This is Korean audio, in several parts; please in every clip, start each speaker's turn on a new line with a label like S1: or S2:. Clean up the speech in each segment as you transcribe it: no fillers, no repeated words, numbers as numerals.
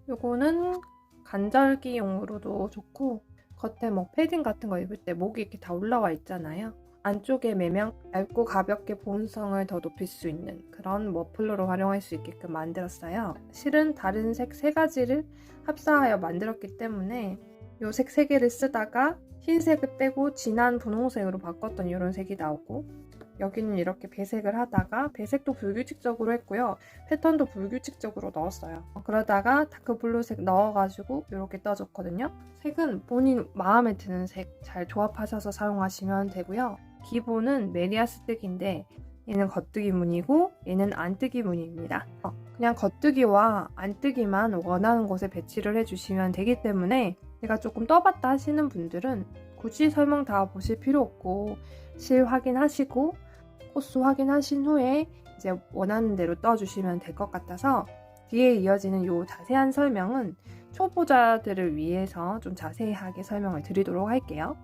S1: 요거는 간절기용으로도 좋고, 겉에 뭐 패딩 같은 거 입을 때 목이 이렇게 다 올라와 있잖아요. 안쪽에 매면 얇고 가볍게 보온성을 더 높일 수 있는 그런 머플러로 활용할 수 있게끔 만들었어요. 실은 다른 색 3가지를 합사하여 만들었기 때문에 요 색 3개를 쓰다가 흰색을 빼고 진한 분홍색으로 바꿨던 이런 색이 나오고, 여기는 이렇게 배색을 하다가 배색도 불규칙적으로 했고요. 패턴도 불규칙적으로 넣었어요. 그러다가 다크블루색 넣어가지고 이렇게 떠줬거든요. 색은 본인 마음에 드는 색 잘 조합하셔서 사용하시면 되고요. 기본은 메리아스틱인데 얘는 겉뜨기 무늬고 얘는 안뜨기 무늬입니다. 그냥 겉뜨기와 안뜨기만 원하는 곳에 배치를 해주시면 되기 때문에 제가 조금 떠봤다 하시는 분들은 굳이 설명 다 보실 필요 없고 실 확인하시고 코스 확인하신 후에 이제 원하는 대로 떠주시면 될 것 같아서 뒤에 이어지는 이 자세한 설명은 초보자들을 위해서 좀 자세하게 설명을 드리도록 할게요.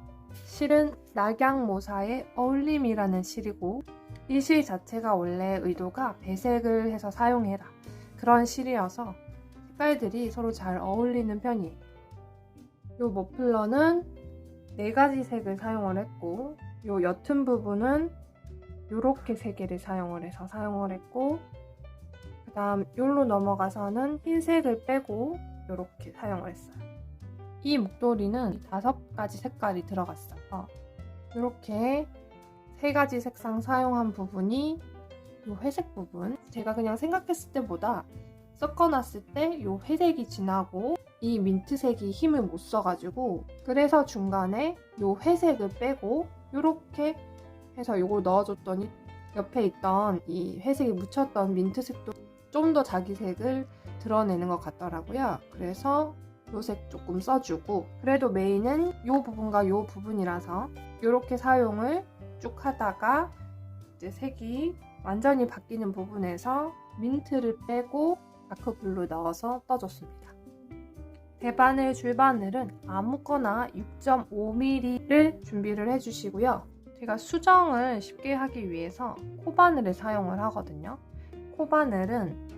S1: 실은 낙양모사의 어울림이라는 실이고, 이 실 자체가 원래 의도가 배색을 해서 사용해라 그런 실이어서 색깔들이 서로 잘 어울리는 편이에요. 이 머플러는 4가지 색을 사용을 했고, 이 옅은 부분은 이렇게 3개를 사용을 했고, 그 다음 여기로 넘어가서는 흰색을 빼고 이렇게 사용을 했어요. 이 목도리는 5가지 색깔이 들어갔어요. 이렇게 3가지 색상 사용한 부분이 이 회색 부분, 제가 그냥 생각했을 때보다 섞어놨을 때 이 회색이 진하고 이 민트색이 힘을 못 써가지고, 그래서 중간에 이 회색을 빼고 이렇게 해서 이걸 넣어줬더니 옆에 있던 이 회색이 묻혔던 민트색도 좀 더 자기 색을 드러내는 것 같더라고요. 그래서 이 색 조금 써주고, 그래도 메인은 이 부분과 이 부분이라서 이렇게 사용을 쭉 하다가 이제 색이 완전히 바뀌는 부분에서 민트를 빼고 다크블루 넣어서 떠줬습니다. 대바늘, 줄바늘은 아무거나 6.5mm를 준비를 해주시고요. 제가 수정을 쉽게 하기 위해서 코바늘을 사용을 하거든요. 코바늘은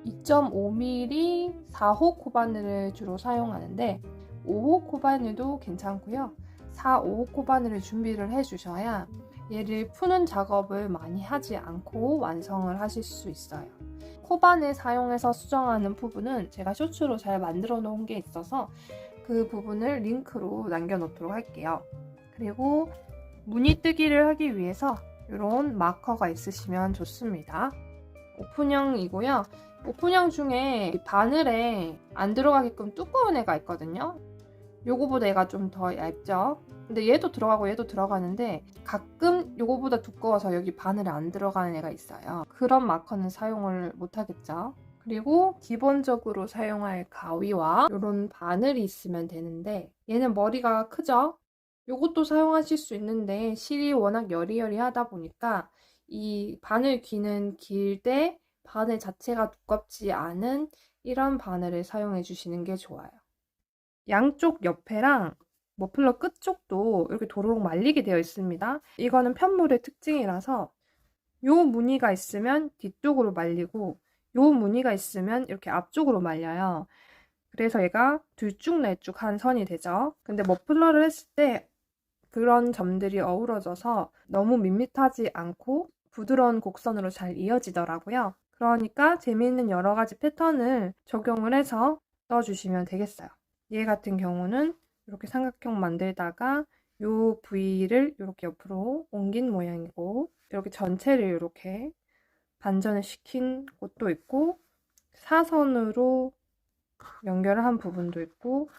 S1: 2.5mm 4호 코바늘을 주로 사용하는데 5호 코바늘도 괜찮고요. 4, 5호 코바늘을 준비를 해주셔야 얘를 푸는 작업을 많이 하지 않고 완성을 하실 수 있어요. 코바늘 사용해서 수정하는 부분은 제가 쇼츠로 잘 만들어 놓은 게 있어서 그 부분을 링크로 남겨놓도록 할게요. 그리고 무늬 뜨기를 하기 위해서 이런 마커가 있으시면 좋습니다. 오픈형이고요. 오픈형 중에 바늘에 안 들어가게끔 두꺼운 애가 있거든요. 요거보다 얘가 좀 더 얇죠. 근데 얘도 들어가고 얘도 들어가는데 가끔 요거보다 두꺼워서 여기 바늘에 안 들어가는 애가 있어요. 그런 마커는 사용을 못하겠죠. 그리고 기본적으로 사용할 가위와 이런 바늘이 있으면 되는데, 얘는 머리가 크죠? 요것도 사용하실 수 있는데 실이 워낙 여리여리하다 보니까 이 바늘 귀는 길되 바늘 자체가 두껍지 않은 이런 바늘을 사용해 주시는 게 좋아요. 양쪽 옆에랑 머플러 끝쪽도 이렇게 도로록 말리게 되어 있습니다. 이거는 편물의 특징이라서 요 무늬가 있으면 뒤쪽으로 말리고 요 무늬가 있으면 이렇게 앞쪽으로 말려요. 그래서 얘가 들쭉날쭉한 선이 되죠. 근데 머플러를 했을 때 그런 점들이 어우러져서 너무 밋밋하지 않고 부드러운 곡선으로 잘 이어지더라고요. 그러니까 재미있는 여러 가지 패턴을 적용을 해서 떠주시면 되겠어요. 얘 같은 경우는 이렇게 삼각형 만들다가 이 부위를 이렇게 옆으로 옮긴 모양이고, 이렇게 전체를 이렇게 반전을 시킨 곳도 있고, 사선으로 연결을 한 부분도 있고,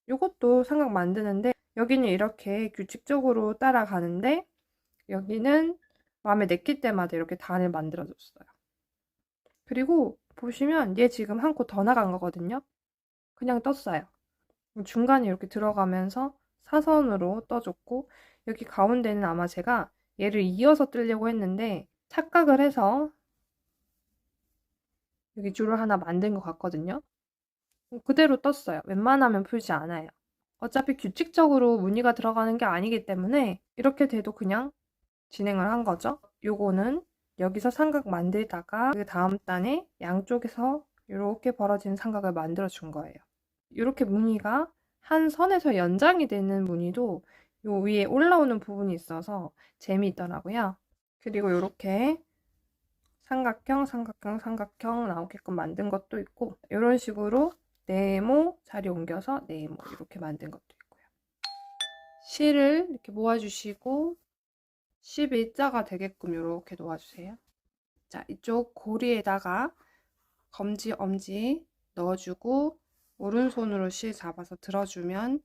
S1: 이것도 삼각 만드는데 여기는 이렇게 규칙적으로 따라가는데 여기는 마음에 내킬 때마다 이렇게 단을 만들어줬어요. 그리고 보시면 얘 지금 한 코 더 나간 거거든요. 그냥 떴어요. 중간에 이렇게 들어가면서 사선으로 떠줬고, 여기 가운데는 아마 제가 얘를 이어서 뜨려고 했는데 착각을 해서 여기 줄을 하나 만든 것 같거든요. 그대로 떴어요. 웬만하면 풀지 않아요. 어차피 규칙적으로 무늬가 들어가는 게 아니기 때문에 이렇게 돼도 그냥 진행을 한 거죠. 요거는 여기서 삼각 만들다가 그 다음 단에 양쪽에서 이렇게 벌어지는 삼각을 만들어 준 거예요. 이렇게 무늬가 한 선에서 연장이 되는 무늬도 요 위에 올라오는 부분이 있어서 재미있더라고요. 그리고 이렇게 삼각형, 삼각형, 삼각형 나오게끔 만든 것도 있고, 이런 식으로 네모 자리 옮겨서 네모 이렇게 만든 것도 있고요. 실을 이렇게 모아주시고 11자가 되게끔 이렇게 놓아주세요. 자, 이쪽 고리에다가 검지, 엄지 넣어주고 오른손으로 실 잡아서 들어주면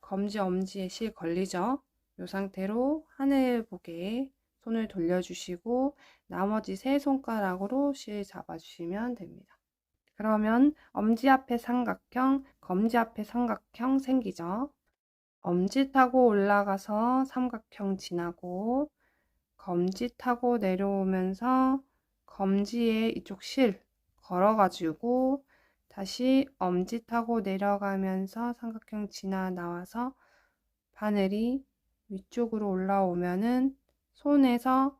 S1: 검지, 엄지에 실 걸리죠. 이 상태로 하늘 보게 손을 돌려주시고 나머지 세 손가락으로 실 잡아주시면 됩니다. 그러면 엄지 앞에 삼각형, 검지 앞에 삼각형 생기죠. 엄지 타고 올라가서 삼각형 지나고 검지 타고 내려오면서 검지에 이쪽 실 걸어가지고 다시 엄지 타고 내려가면서 삼각형 지나 나와서 바늘이 위쪽으로 올라오면은 손에서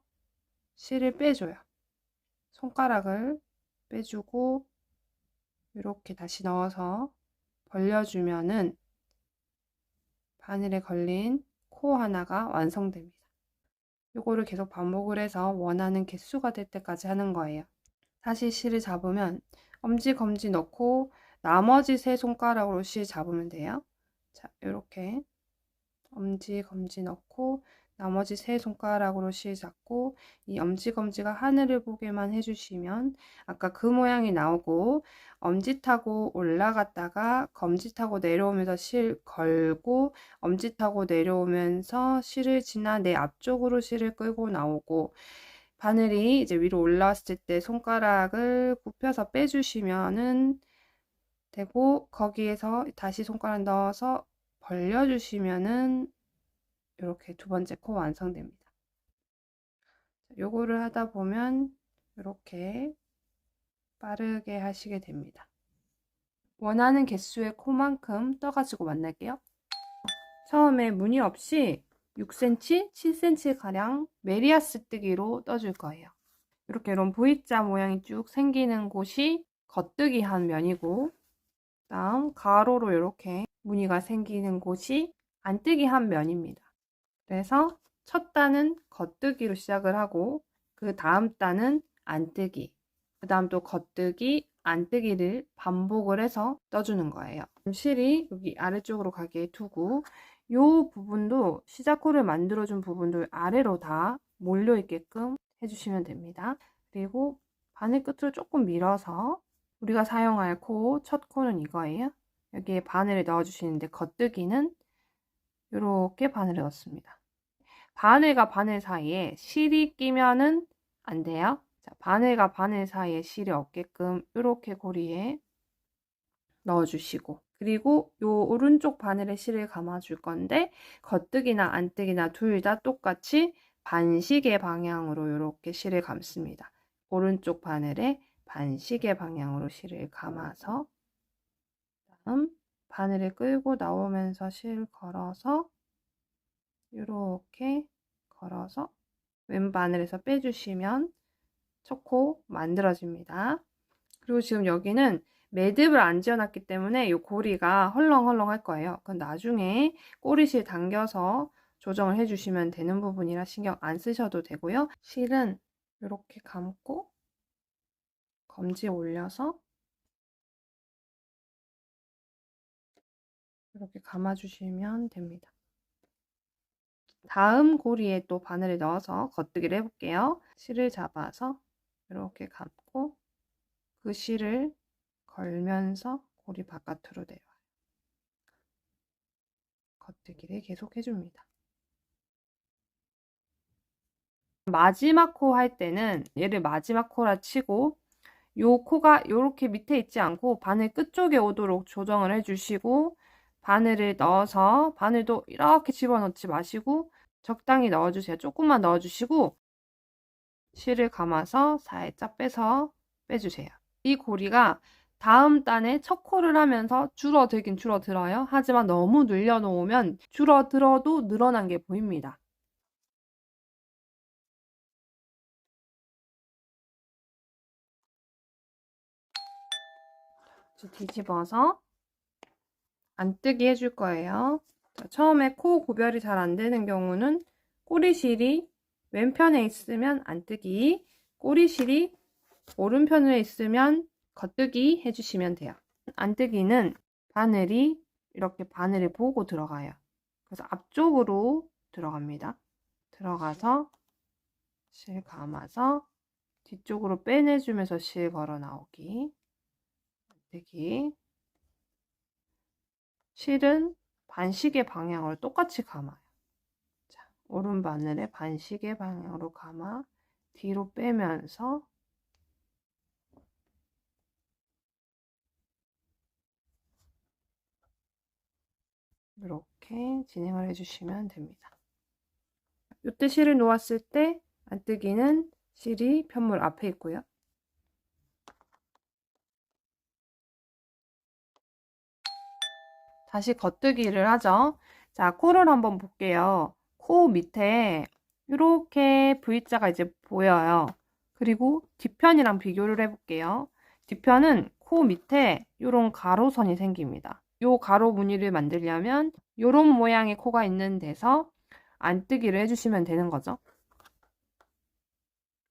S1: 실을 빼줘요. 손가락을 빼주고 이렇게 다시 넣어서 벌려주면은 바늘에 걸린 코 하나가 완성됩니다. 이거를 계속 반복을 해서 원하는 개수가 될 때까지 하는 거예요. 다시 실을 잡으면 엄지, 검지 넣고 나머지 세 손가락으로 실 잡으면 돼요. 자, 이렇게 엄지, 검지 넣고 나머지 세 손가락으로 실 잡고 이 엄지, 검지가 하늘을 보게만 해주시면 아까 그 모양이 나오고 엄지 타고 올라갔다가 검지 타고 내려오면서 실 걸고 엄지 타고 내려오면서 실을 지나 내 앞쪽으로 실을 끌고 나오고 바늘이 이제 위로 올라왔을 때 손가락을 굽혀서 빼주시면은 되고 거기에서 다시 손가락 넣어서 벌려주시면은 이렇게 두 번째 코 완성됩니다. 요거를 하다 보면 이렇게 빠르게 하시게 됩니다. 원하는 개수의 코만큼 떠가지고 만날게요. 처음에 무늬 없이 6cm, 7cm 가량 메리아스 뜨기로 떠줄 거예요. 이런 V자 모양이 쭉 생기는 곳이 겉뜨기 한 면이고 다음 가로로 이렇게 무늬가 생기는 곳이 안뜨기 한 면입니다. 그래서 첫 단은 겉뜨기로 시작을 하고 그 다음 단은 안뜨기, 그 다음 또 겉뜨기, 안뜨기를 반복을 해서 떠주는 거예요. 실이 여기 아래쪽으로 가게 두고 이 부분도 시작코를 만들어준 부분도 아래로 다 몰려 있게끔 해주시면 됩니다. 그리고 바늘 끝으로 조금 밀어서 우리가 사용할 코, 첫 코는 이거예요. 여기에 바늘을 넣어주시는데 겉뜨기는 이렇게 바늘을 넣습니다. 바늘과 바늘 사이에 실이 끼면은 안 돼요. 자, 바늘과 바늘 사이에 실이 없게끔 이렇게 고리에 넣어주시고 그리고 요 오른쪽 바늘에 실을 감아줄 건데 겉뜨기나 안뜨기나 둘 다 똑같이 반시계 방향으로 이렇게 실을 감습니다. 오른쪽 바늘에 반시계 방향으로 실을 감아서 다음 바늘을 끌고 나오면서 실 걸어서 이렇게 걸어서 왼 바늘에서 빼주시면 첫 코 만들어집니다. 그리고 지금 여기는 매듭을 안 지어놨기 때문에 이 고리가 헐렁헐렁 할 거예요. 그건 나중에 꼬리실 당겨서 조정을 해주시면 되는 부분이라 신경 안 쓰셔도 되고요. 실은 이렇게 감고 검지 올려서 이렇게 감아주시면 됩니다. 다음 고리에 또 바늘을 넣어서 겉뜨기를 해볼게요. 실을 잡아서 이렇게 감고 그 실을 걸면서 고리 바깥으로 내려와요. 겉뜨기를 계속 해줍니다. 마지막 코 할 때는 얘를 마지막 코라 치고 요 코가 이렇게 밑에 있지 않고 바늘 끝쪽에 오도록 조정을 해주시고 바늘을 넣어서 바늘도 이렇게 집어넣지 마시고 적당히 넣어주세요. 조금만 넣어주시고 실을 감아서 살짝 빼서 빼주세요. 이 고리가 다음 단에 첫 코를 하면서 줄어들긴 줄어들어요. 하지만 너무 늘려놓으면 줄어들어도 늘어난 게 보입니다. 뒤집어서 안뜨기 해줄 거예요. 자, 처음에 코 구별이 잘 안 되는 경우는 꼬리실이 왼편에 있으면 안뜨기, 꼬리실이 오른편에 있으면 겉뜨기 해주시면 돼요. 안뜨기는 바늘이 이렇게 바늘을 보고 들어가요. 그래서 앞쪽으로 들어갑니다. 들어가서 실 감아서 뒤쪽으로 빼내주면서 실 걸어 나오기. 안뜨기. 실은 반시계 방향으로 똑같이 감아요. 자, 오른 바늘에 반시계 방향으로 감아 뒤로 빼면서 이렇게 진행을 해주시면 됩니다. 이때 실을 놓았을 때 안뜨기는 실이 편물 앞에 있고요. 다시 겉뜨기를 하죠. 자, 코를 한번 볼게요. 코 밑에 이렇게 V자가 이제 보여요. 그리고 뒤편이랑 비교를 해볼게요. 뒤편은 코 밑에 이런 가로선이 생깁니다. 이 가로 무늬를 만들려면 이런 모양의 코가 있는 데서 안뜨기를 해주시면 되는 거죠.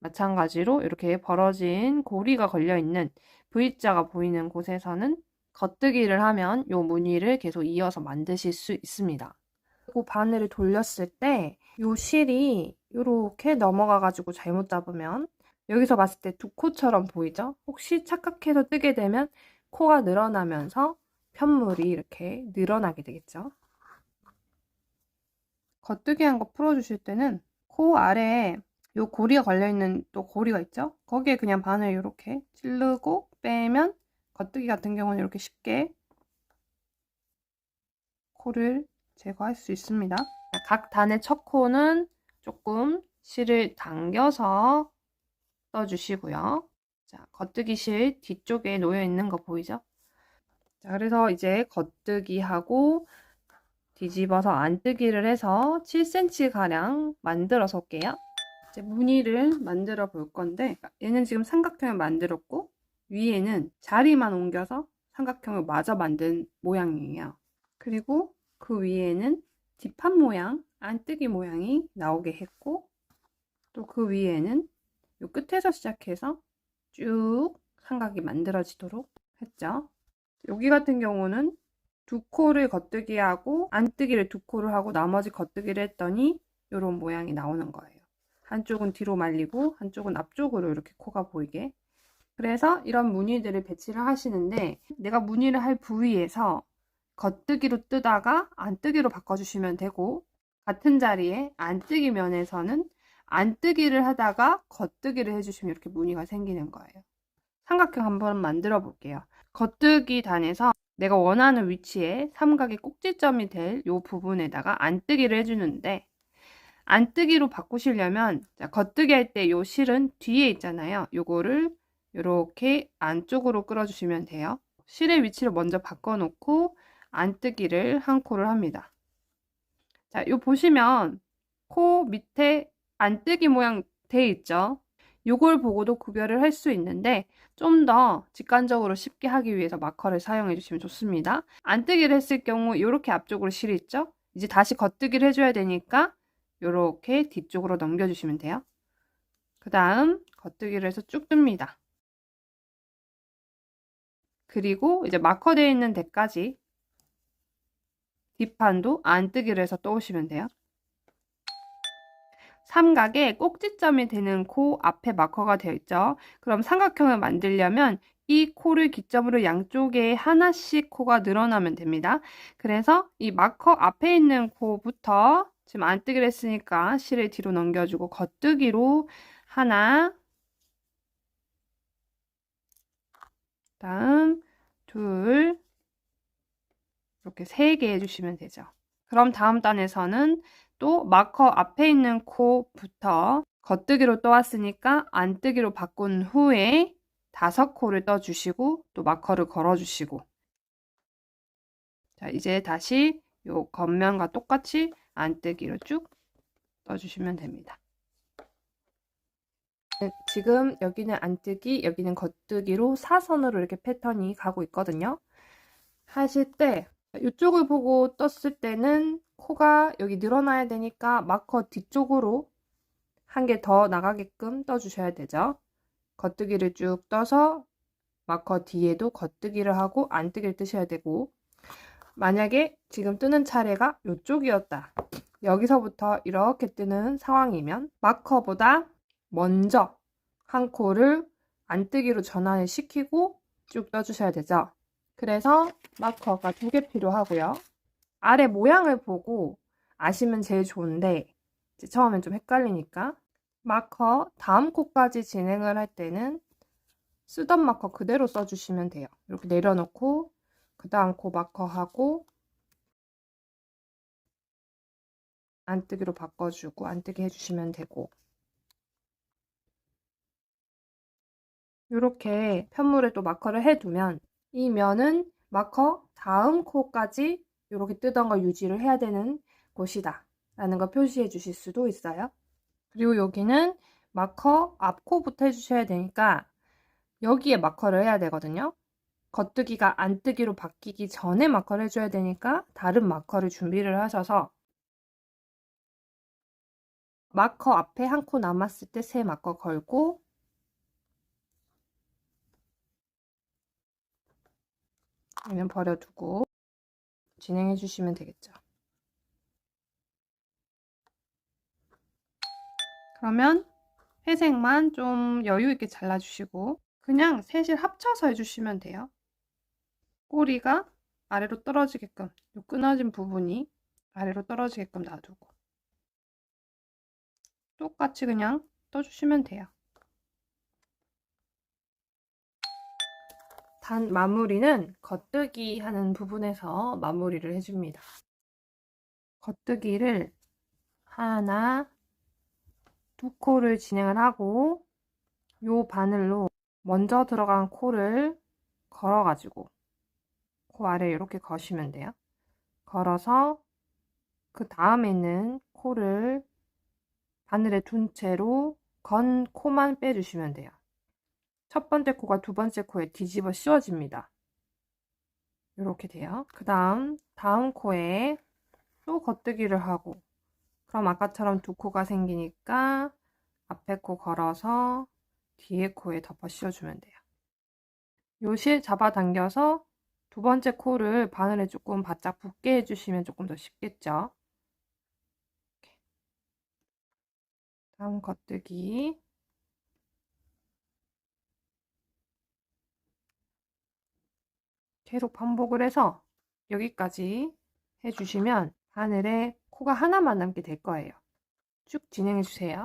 S1: 마찬가지로 이렇게 벌어진 고리가 걸려있는 V자가 보이는 곳에서는 겉뜨기를 하면 이 무늬를 계속 이어서 만드실 수 있습니다. 그리고 바늘을 돌렸을 때 이 실이 이렇게 넘어가가지고 잘못 잡으면 여기서 봤을 때 두 코처럼 보이죠? 혹시 착각해서 뜨게 되면 코가 늘어나면서 편물이 이렇게 늘어나게 되겠죠? 겉뜨기 한 거 풀어주실 때는 코 아래에 요 고리가 걸려있는 또 고리가 있죠? 거기에 그냥 바늘 이렇게 찌르고 빼면 겉뜨기 같은 경우는 이렇게 쉽게 코를 제거할 수 있습니다. 각 단의 첫 코는 조금 실을 당겨서 떠주시고요. 자, 겉뜨기 실 뒤쪽에 놓여 있는 거 보이죠? 자, 그래서 이제 겉뜨기 하고 뒤집어서 안뜨기를 해서 7cm 가량 만들어서 올게요. 이제 무늬를 만들어 볼 건데 얘는 지금 삼각형을 만들었고 위에는 자리만 옮겨서 삼각형을 마저 만든 모양이에요. 그리고 그 위에는 뒷판 모양, 안뜨기 모양이 나오게 했고 또 그 위에는 이 끝에서 시작해서 쭉 삼각이 만들어지도록 했죠. 여기 같은 경우는 두 코를 겉뜨기 하고 안뜨기를 두 코를 하고 나머지 겉뜨기를 했더니 이런 모양이 나오는 거예요. 한쪽은 뒤로 말리고 한쪽은 앞쪽으로 이렇게 코가 보이게. 그래서 이런 무늬들을 배치를 하시는데 내가 무늬를 할 부위에서 겉뜨기로 뜨다가 안뜨기로 바꿔주시면 되고 같은 자리에 안뜨기 면에서는 안뜨기를 하다가 겉뜨기를 해주시면 이렇게 무늬가 생기는 거예요. 삼각형 한번 만들어 볼게요. 겉뜨기 단에서 내가 원하는 위치에 삼각의 꼭지점이 될 이 부분에다가 안뜨기를 해주는데 안뜨기로 바꾸시려면 겉뜨기 할 때 이 실은 뒤에 있잖아요. 요거를 이렇게 안쪽으로 끌어주시면 돼요. 실의 위치를 먼저 바꿔놓고 안뜨기를 한 코를 합니다. 자, 요 보시면 코 밑에 안뜨기 모양 돼 있죠. 요걸 보고도 구별을 할 수 있는데 좀 더 직관적으로 쉽게 하기 위해서 마커를 사용해 주시면 좋습니다. 안뜨기를 했을 경우 이렇게 앞쪽으로 실이 있죠. 이제 다시 겉뜨기를 해줘야 되니까 이렇게 뒤쪽으로 넘겨주시면 돼요. 그 다음 겉뜨기를 해서 쭉 뜹니다. 그리고 이제 마커되어 있는 데까지 뒷판도 안뜨기를 해서 떠오시면 돼요. 삼각에 꼭지점이 되는 코 앞에 마커가 되어 있죠. 그럼 삼각형을 만들려면 이 코를 기점으로 양쪽에 하나씩 코가 늘어나면 됩니다. 그래서 이 마커 앞에 있는 코부터 지금 안뜨기를 했으니까 실을 뒤로 넘겨주고 겉뜨기로 하나, 다음 둘, 이렇게 3개 해주시면 되죠. 그럼 다음 단에서는 또 마커 앞에 있는 코부터 겉뜨기로 떠왔으니까 안뜨기로 바꾼 후에 5코를 떠주시고 또 마커를 걸어주시고 자, 이제 다시 요 겉면과 똑같이 안뜨기로 쭉 떠주시면 됩니다. 지금 여기는 안뜨기, 여기는 겉뜨기로 사선으로 이렇게 패턴이 가고 있거든요. 하실 때 이쪽을 보고 떴을 때는 코가 여기 늘어나야 되니까 마커 뒤쪽으로 한 개 더 나가게끔 떠주셔야 되죠. 겉뜨기를 쭉 떠서 마커 뒤에도 겉뜨기를 하고 안뜨기를 뜨셔야 되고, 만약에 지금 뜨는 차례가 이쪽이었다. 여기서부터 이렇게 뜨는 상황이면 마커보다 먼저 한 코를 안뜨기로 전환을 시키고 쭉 떠주셔야 되죠. 그래서 마커가 2개 필요하고요. 아래 모양을 보고 아시면 제일 좋은데 처음엔 좀 헷갈리니까 마커 다음 코까지 진행을 할 때는 쓰던 마커 그대로 써주시면 돼요. 이렇게 내려놓고 그 다음 코 마커하고 안뜨기로 바꿔주고 안뜨기 해주시면 되고, 이렇게 편물에 또 마커를 해두면 이 면은 마커 다음 코까지 이렇게 뜨던 걸 유지를 해야 되는 곳이다 라는 거 표시해 주실 수도 있어요. 그리고 여기는 마커 앞코부터 해주셔야 되니까 여기에 마커를 해야 되거든요. 겉뜨기가 안뜨기로 바뀌기 전에 마커를 해줘야 되니까 다른 마커를 준비를 하셔서 마커 앞에 한 코 남았을 때 새 마커 걸고, 얘는 버려두고 진행해 주시면 되겠죠. 그러면 회색만 좀 여유 있게 잘라주시고 그냥 셋을 합쳐서 해주시면 돼요. 꼬리가 아래로 떨어지게끔, 요 끊어진 부분이 아래로 떨어지게끔 놔두고 똑같이 그냥 떠주시면 돼요. 단 마무리는 겉뜨기 하는 부분에서 마무리를 해줍니다. 겉뜨기를 하나, 2코를 진행을 하고 요 바늘로 먼저 들어간 코를 걸어가지고 코 아래 이렇게 거시면 돼요. 걸어서 그 다음에 있는 코를 바늘에 둔 채로 건 코만 빼주시면 돼요. 첫 번째 코가 두 번째 코에 뒤집어 씌워집니다. 이렇게 돼요. 그 다음 코에 또 겉뜨기를 하고, 그럼 아까처럼 2코가 생기니까 앞에 코 걸어서 뒤에 코에 덮어 씌워주면 돼요. 요실 잡아당겨서 두 번째 코를 바늘에 조금 바짝 붙게 해주시면 조금 더 쉽겠죠. 이렇게. 다음 겉뜨기. 계속 반복을 해서 여기까지 해주시면 바늘에 코가 하나만 남게 될 거예요. 쭉 진행해 주세요.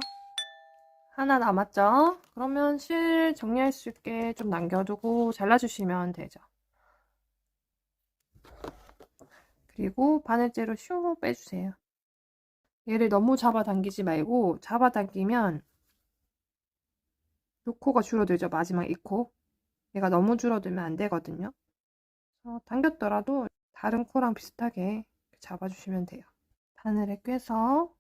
S1: 하나 남았죠? 그러면 실 정리할 수 있게 좀 남겨두고 잘라주시면 되죠. 그리고 바늘째로 슉 빼주세요. 얘를 너무 잡아당기지 말고, 잡아당기면 요 코가 줄어들죠. 마지막 이 코. 얘가 너무 줄어들면 안 되거든요. 당겼더라도 다른 코랑 비슷하게 잡아주시면 돼요. 바늘에 꿰서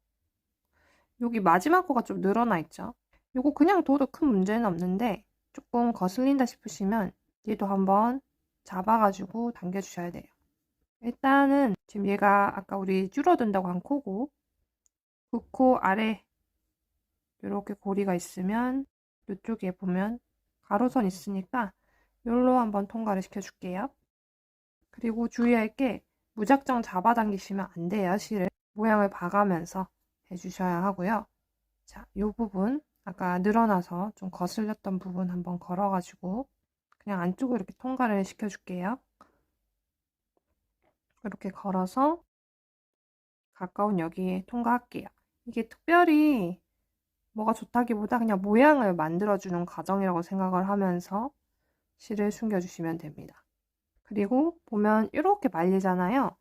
S1: 여기 마지막 코가 좀 늘어나 있죠. 요거 그냥 둬도 큰 문제는 없는데 조금 거슬린다 싶으시면 얘도 한번 잡아가지고 당겨주셔야 돼요. 일단은 지금 얘가 아까 우리 줄어든다고 한 코고, 그 코 아래 이렇게 고리가 있으면 이쪽에 보면 가로선 있으니까 요로 한번 통과를 시켜줄게요. 그리고 주의할 게 무작정 잡아당기시면 안 돼요. 실을 모양을 봐가면서 해주셔야 하고요. 자, 이 부분 아까 늘어나서 좀 거슬렸던 부분 한번 걸어가지고 그냥 안쪽으로 이렇게 통과를 시켜줄게요. 이렇게 걸어서 가까운 여기에 통과할게요. 이게 특별히 뭐가 좋다기보다 그냥 모양을 만들어주는 과정이라고 생각을 하면서 실을 숨겨주시면 됩니다. 그리고 보면 이렇게 말리잖아요.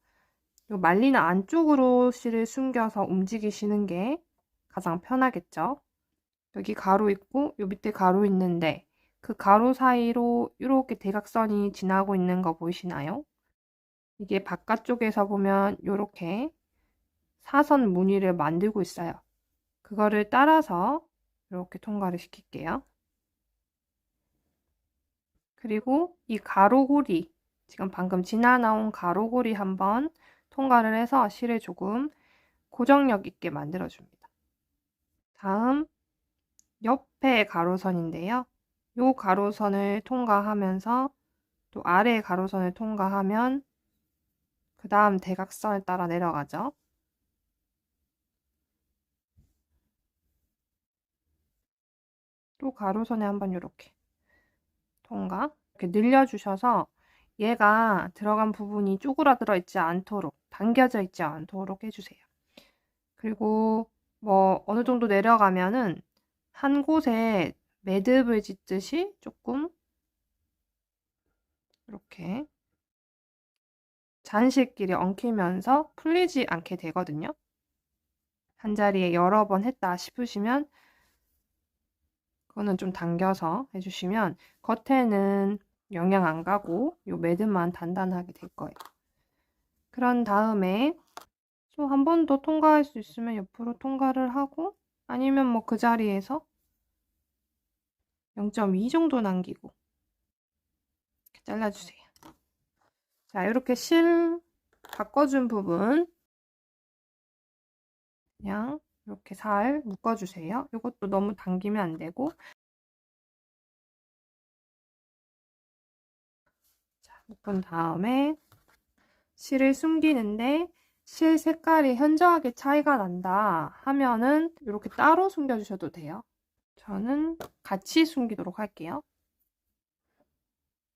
S1: 이 말리는 안쪽으로 실을 숨겨서 움직이시는 게 가장 편하겠죠. 여기 가로 있고 요 밑에 가로 있는데 그 가로 사이로 이렇게 대각선이 지나고 있는 거 보이시나요? 이게 바깥쪽에서 보면 이렇게 사선 무늬를 만들고 있어요. 그거를 따라서 이렇게 통과를 시킬게요. 그리고 이 가로고리, 지금 방금 지나 나온 가로고리 한번 통과를 해서 실을 조금 고정력 있게 만들어줍니다. 다음 옆에 가로선인데요. 이 가로선을 통과하면서 또 아래 가로선을 통과하면 그 다음 대각선을 따라 내려가죠. 또 가로선에 한번 이렇게 통과. 이렇게 늘려주셔서 얘가 들어간 부분이 쪼그라들어 있지 않도록, 당겨져 있지 않도록 해주세요. 그리고 뭐 어느 정도 내려가면은 한 곳에 매듭을 짓듯이 조금 이렇게 잔실끼리 엉키면서 풀리지 않게 되거든요. 한 자리에 여러 번 했다 싶으시면 그거는 좀 당겨서 해주시면 겉에는 영양 안 가고 요 매듭만 단단하게 될 거예요. 그런 다음에 또 한 번 더 통과할 수 있으면 옆으로 통과를 하고 아니면 뭐 그 자리에서 0.2 정도 남기고 이렇게 잘라주세요. 자, 이렇게 실 바꿔준 부분 그냥 이렇게 살 묶어주세요. 이것도 너무 당기면 안 되고 자, 묶은 다음에 실을 숨기는데 실 색깔이 현저하게 차이가 난다 하면은 이렇게 따로 숨겨주셔도 돼요. 저는 같이 숨기도록 할게요.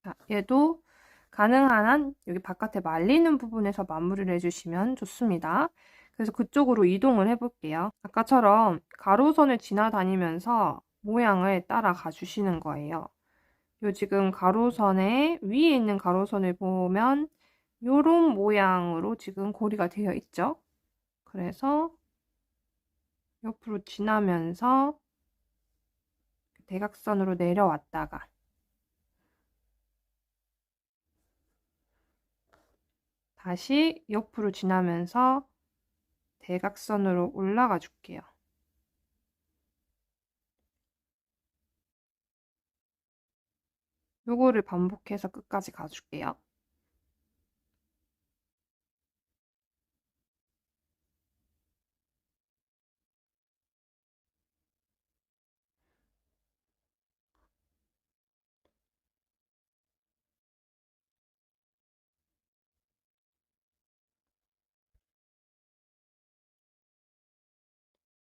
S1: 자, 얘도 가능한 한 여기 바깥에 말리는 부분에서 마무리를 해주시면 좋습니다. 그래서 그쪽으로 이동을 해볼게요. 아까처럼 가로선을 지나다니면서 모양을 따라가 주시는 거예요. 요 지금 가로선에 위에 있는 가로선을 보면 요런 모양으로 지금 고리가 되어 있죠. 그래서 옆으로 지나면서 대각선으로 내려왔다가 다시 옆으로 지나면서 대각선으로 올라가 줄게요. 요거를 반복해서 끝까지 가줄게요.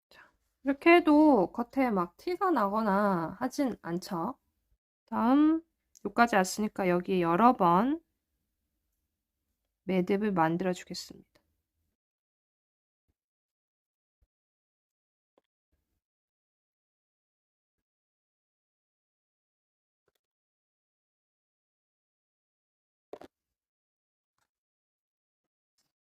S1: 자, 이렇게 해도 겉에 막 티가 나거나 하진 않죠. 다음 요까지 왔으니까 여기에 여러 번 매듭을 만들어 주겠습니다.